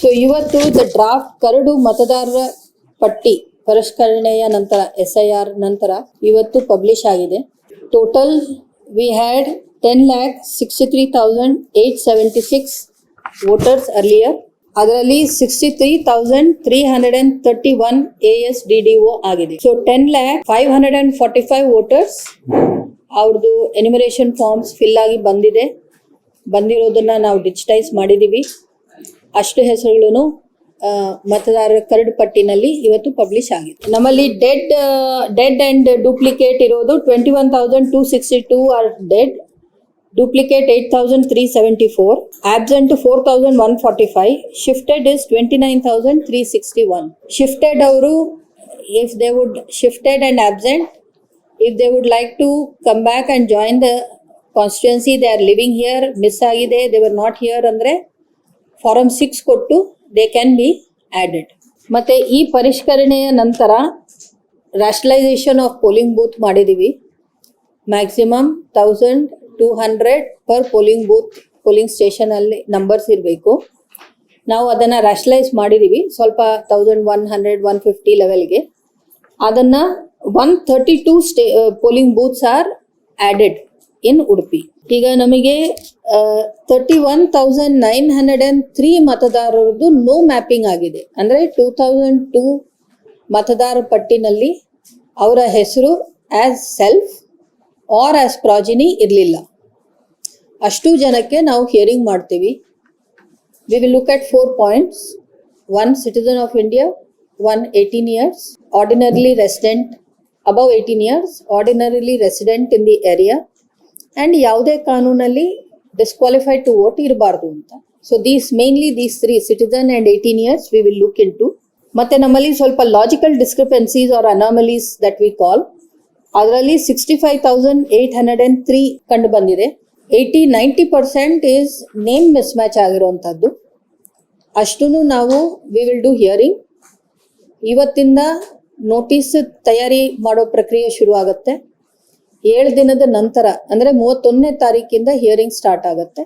So ಇವತ್ತು the draft curd ಮತದಾರರ ಪಟ್ಟಿ ಪರಿಷ್ಕರಣೆಯ ನಂತರ SIR ನಂತರ ಇವತ್ತು ಪಬ್ಲಿಷ್ ಆಗಿದೆ. Total we had 10,63,876 voters earlier. ಅದರಲ್ಲಿ 63,331 ASDDO ಆಗಿದೆ. ಸೊ 10,05,45 ವೋಟರ್ಸ್ ಅವ್ರದ್ದು ಎನ್ಯುಮರೇಷನ್ ಫಾರ್ಮ್ಸ್ ಫಿಲ್ ಆಗಿ ಬಂದಿರೋದನ್ನ ನಾವು ಡಿಜಿಟೈಸ್ ಮಾಡಿದ್ದೀವಿ. ಅಷ್ಟು ಹೆಸರುಗಳನ್ನು ಮತದಾರರ ಕರಡು ಪಟ್ಟಿನಲ್ಲಿ ಇವತ್ತು ಪಬ್ಲಿಷ್ ಆಗಿದೆ. ನಮ್ಮಲ್ಲಿ ಡೆಡ್ ಅಂಡ್ ಡೂಪ್ಲಿಕೇಟ್ ಇರೋದು 21,262 R dead, duplicate 8,374, absent 4,145, shifted is 29,361. Shifted ಅವರು if they would shifted and absent, if they would like to come back and join the constituency, they are living here, miss agide, they were not here andre form 6 ಕೊಟ್ಟು they can be added. ಮತ್ತು ಈ ಪರಿಷ್ಕರಣೆಯ ನಂತರ rationalisation of polling booth ಮಾಡಿದ್ದೀವಿ. Maximum 1,200 per polling ಸ್ಟೇಷನಲ್ಲಿ numbers ಇರಬೇಕು. ನಾವು ಅದನ್ನು rationalise ಮಾಡಿದ್ದೀವಿ ಸ್ವಲ್ಪ 1,100 150 ಲೆವೆಲ್ಗೆ. ಅದನ್ನು 132 ಪೋಲಿಂಗ್ ಬೂತ್ಸ್ ಆರ್ ಆ್ಯಡೆಡ್ ಇನ್ ಉಡುಪಿ. ಈಗ ನಮಗೆ 31,903 ಮತದಾರರದ್ದು ನೋ ಮ್ಯಾಪಿಂಗ್ ಆಗಿದೆ. ಅಂದರೆ 2002 ಮತದಾರ ಪಟ್ಟಿನಲ್ಲಿ ಅವರ ಹೆಸರು ಆ್ಯಸ್ ಸೆಲ್ಫ್ ಆರ್ ಆ್ಯಸ್ ಪ್ರಾಜಿನಿ ಇರಲಿಲ್ಲ. ಅಷ್ಟು ಜನಕ್ಕೆ ನಾವು ಹಿಯರಿಂಗ್ ಮಾಡ್ತೀವಿ. We will look at 4 points. 1 citizen of India, 1 18 years, ordinarily resident above 18 years, ordinarily resident in the area, and ಯಾವುದೇ ಕಾನೂನಲ್ಲಿ ಡಿಸ್ಕ್ವಾಲಿಫೈಡ್ ಟು ವೋಟ್ ಇರಬಾರ್ದು ಅಂತ. So these 3 citizen and 18 years we will look into. ಮತ್ತು ನಮ್ಮಲ್ಲಿ ಸ್ವಲ್ಪ logical discrepancies or anomalies that we call. ಅದರಲ್ಲಿ 65,803 ಕಂಡು ಬಂದಿದೆ. 80-90% ಈಸ್ ನೇಮ್ ಮಿಸ್ ಮ್ಯಾಚ್ ಆಗಿರೋವಂಥದ್ದು. ಅಷ್ಟೂ ನಾವು ವಿ ವಿಲ್ ಡೂ ಹಿಯರಿಂಗ್. ಇವತ್ತಿಂದ ನೋಟಿಸ್ ತಯಾರಿ ಮಾಡೋ ಪ್ರಕ್ರಿಯೆ ಶುರು ಆಗುತ್ತೆ. 7 ದಿನದ ನಂತರ ಅಂದರೆ 31ನೇ ತಾರೀಕಿಂದ ಹಿಯರಿಂಗ್ ಸ್ಟಾರ್ಟ್ ಆಗುತ್ತೆ.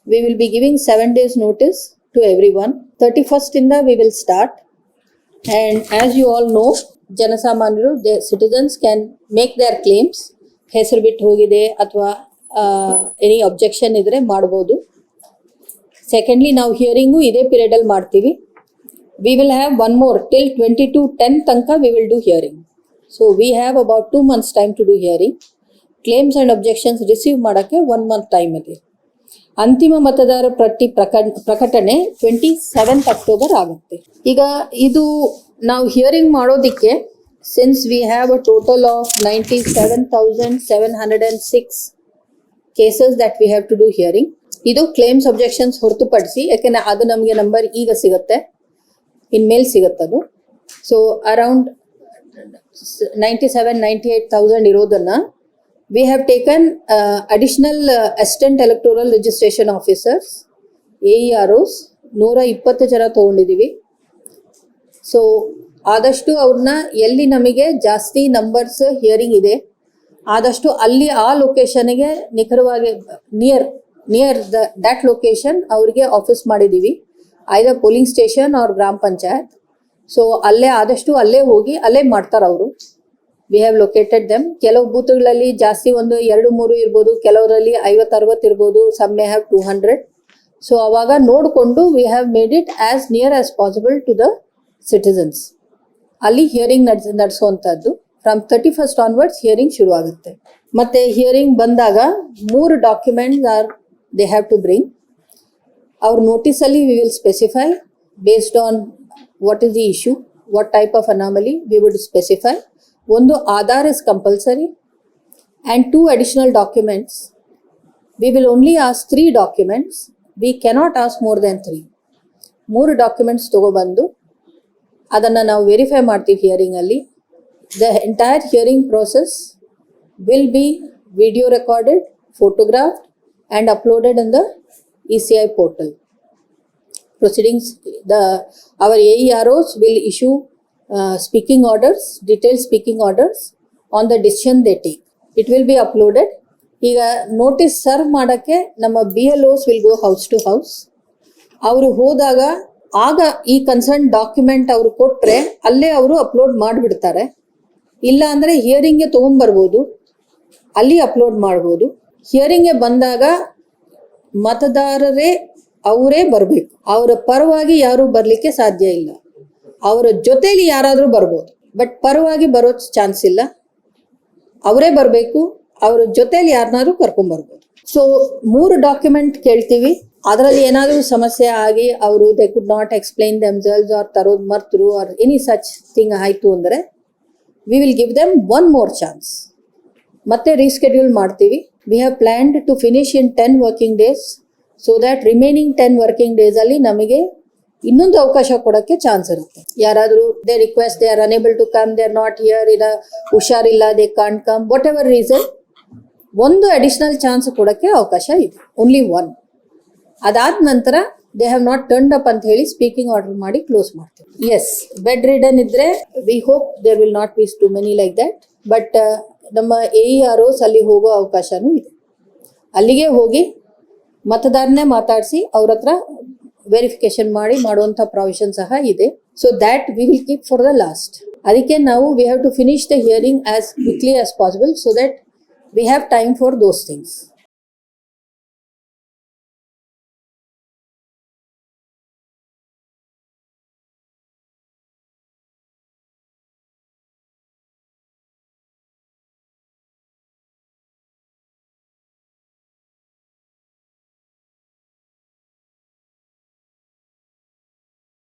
We will be giving 7 days notice to everyone. 31st ಇಂದ we will start. And as you all know, ಜನಸಾಮಾನ್ಯರು citizens can make their claims. ಹೆಸರು ಬಿಟ್ಟು ಹೋಗಿದೆ ಅಥವಾ ಎನಿ ಅಬ್ಜೆಕ್ಷನ್ ಇದ್ದರೆ ಮಾಡ್ಬೋದು. ಸೆಕೆಂಡ್ಲಿ ನಾವು ಹಿಯರಿಂಗು ಇದೇ ಪೀರಿಯಡಲ್ಲಿ ಮಾಡ್ತೀವಿ. We will have one more till 22/10 ತನಕ we will do hearing. So we have about 2 months time to do hearing. Claims and objections receive ಮಾಡೋಕ್ಕೆ 1 month ಟೈಮ್ ಇದೆ. ಅಂತಿಮ ಮತದಾರ ಪಟ್ಟಿ ಪ್ರಕಟಣೆ 27th October ಆಗುತ್ತೆ. ಈಗ ಇದು ನಾವು ಹಿಯರಿಂಗ್ ಮಾಡೋದಕ್ಕೆ since we have a total of 97,706 cases that we have to do hearing. ಇದು ಕ್ಲೇಮ್ಸ್ ಅಬ್ಜೆಕ್ಷನ್ಸ್ ಹೊರತುಪಡಿಸಿ, ಯಾಕೆಂದರೆ ಅದು ನಮಗೆ ನಂಬರ್ ಈಗ ಸಿಗುತ್ತೆ, ಇನ್ಮೇಲೆ ಸಿಗುತ್ತದು. ಸೊ ಅರೌಂಡ್ 97,000-98,000 ಇರೋದನ್ನು we have taken additional assistant electoral registration officers AEROs 120 ಜನ ತೊಗೊಂಡಿದ್ದೀವಿ. ಸೊ ಆದಷ್ಟು ಅವ್ರನ್ನ ಎಲ್ಲಿ ನಮಗೆ ಜಾಸ್ತಿ ನಂಬರ್ಸ್ ಹಿಯರಿಂಗ್ ಇದೆ ಆದಷ್ಟು ಅಲ್ಲಿ ಆ ಲೊಕೇಶನ್ಗೆ ನಿಖರವಾಗಿ ನಿಯರ್ ದ್ಯಾಟ್ ಲೊಕೇಶನ್ ಅವ್ರಿಗೆ ಆಫೀಸ್ ಮಾಡಿದ್ದೀವಿ. ಐದರ್ ಪೋಲಿಂಗ್ ಸ್ಟೇಷನ್ ಅವ್ರ ಗ್ರಾಮ ಪಂಚಾಯತ್. ಸೊ ಆದಷ್ಟು ಅಲ್ಲೇ ಹೋಗಿ ಅಲ್ಲೇ ಮಾಡ್ತಾರೆ ಅವರು. We have located them. ಕೆಲವು ಬೂತ್ಗಳಲ್ಲಿ ಜಾಸ್ತಿ 1-2-3 ಇರ್ಬೋದು, ಕೆಲವರಲ್ಲಿ 50-60 ಇರ್ಬೋದು, ಸಮ್ ಮೇ ಹ್ಯಾವ್ 200. ಸೊ ಅವಾಗ ನೋಡಿಕೊಂಡು we have made it as near as possible to the citizens. ಅಲ್ಲಿ ಹಿಯರಿಂಗ್ ನಡೆಸುವಂಥದ್ದು. ಫ್ರಮ್ 31st onwards ಹಿಯರಿಂಗ್ ಶುರು ಆಗುತ್ತೆ. ಮತ್ತು ಹಿಯರಿಂಗ್ ಬಂದಾಗ 3 documents they have to bring. ಅವ್ರ ನೋಟಿಸಲ್ಲಿ we will specify based on what is the issue, what type of anomaly we would specify. ಒಂದು Aadhaar is compulsory and 2 additional documents. We will only ask 3 documents. We cannot ask more then 3. 3 documents ತೊಗೊಬಂದು ಅದನ್ನು ನಾವು verify ಮಾಡ್ತೀವಿ ಹಿಯರಿಂಗಲ್ಲಿ. The entire hearing process will be video recorded, photographed and uploaded in the ECI portal. Proceedings, our AEROs will issue speaking orders, detailed speaking orders on the decision they take. It will be uploaded. ಈಗ notice serve ಮಾಡೋಕ್ಕೆ ನಮ್ಮ BLOs will go house to house. ಅವರು ಹೋದಾಗ ಆಗ ಈ concern document ಅವರು ಕೊಟ್ಟರೆ ಅಲ್ಲೇ ಅವರು ಅಪ್ಲೋಡ್ ಮಾಡಿಬಿಡ್ತಾರೆ. ಇಲ್ಲ ಅಂದರೆ ಹಿಯರಿಂಗ್ಗೆ ತೊಗೊಂಬರ್ಬೋದು, ಅಲ್ಲಿ ಅಪ್ಲೋಡ್ ಮಾಡ್ಬೋದು. ಹಿಯರಿಂಗ್ಗೆ ಬಂದಾಗ ಮತದಾರರೇ ಅವರೇ ಬರಬೇಕು. ಅವರ ಪರವಾಗಿ ಯಾರೂ ಬರಲಿಕ್ಕೆ ಸಾಧ್ಯ ಇಲ್ಲ. ಅವರ ಜೊತೆಲಿ ಯಾರಾದರೂ ಬರ್ಬೋದು, ಬಟ್ ಪರವಾಗಿ ಬರೋ ಚಾನ್ಸ್ ಇಲ್ಲ. ಅವರೇ ಬರಬೇಕು, ಅವರ ಜೊತೆಲಿ ಯಾರನ್ನಾದ್ರೂ ಕರ್ಕೊಂಬರ್ಬೋದು. ಸೊ 3 ಡಾಕ್ಯುಮೆಂಟ್ ಕೇಳ್ತೀವಿ. ಅದರಲ್ಲಿ ಏನಾದರೂ ಸಮಸ್ಯೆ ಆಗಿ ಅವರು they could not explain themselves or ತರೋದು ಮರ್ತರು ಆರ್ ಎನಿ ಸಚ್ ಥಿಂಗ್ ಆಯಿತು ಅಂದರೆ we will give them one more chance. ಮತ್ತೆ ರೀಸ್ಕೆಡ್ಯೂಲ್ ಮಾಡ್ತೀವಿ. We have planned to finish in 10 working days so that remaining 10 working ಡೇಸಲ್ಲಿ ನಮಗೆ ಇನ್ನೊಂದು ಅವಕಾಶ ಕೊಡೋಕ್ಕೆ ಚಾನ್ಸ್ ಇರುತ್ತೆ. ಯಾರಾದರೂ they request, they are unable to come, they are not here, ಇಲ್ಲ ಹುಷಾರಿಲ್ಲ, they can't come, whatever reason, ಒಂದು ಅಡಿಷನಲ್ ಚಾನ್ಸ್ ಕೊಡೋಕ್ಕೆ ಅವಕಾಶ ಇದೆ, ಓನ್ಲಿ ಒನ್. ಅದಾದ ನಂತರ they have not turned up ಅಂತ ಹೇಳಿ ಸ್ಪೀಕಿಂಗ್ ಆರ್ಡರ್ ಮಾಡಿ ಕ್ಲೋಸ್ ಮಾಡ್ತೀವಿ. ಎಸ್, ಬೆಡ್ ರಿಡನ್ ಇದ್ದರೆ we hope there will not be too many like that. But ನಮ್ಮ AEROs ಅಲ್ಲಿ ಹೋಗೋ ಅವಕಾಶನೂ ಇದೆ. ಅಲ್ಲಿಗೆ ಹೋಗಿ ಮತದಾರನೇ ಮಾತಾಡಿಸಿ ಅವ್ರ ಹತ್ರ ವೆರಿಫಿಕೇಶನ್ ಮಾಡಿ ಮಾಡುವಂಥ ಪ್ರಾವಿಷನ್ ಸಹ ಇದೆ. So that we will keep for the last. ಅದಕ್ಕೆ ನಾವು we have to finish the hearing as quickly as possible so that we have time for those things.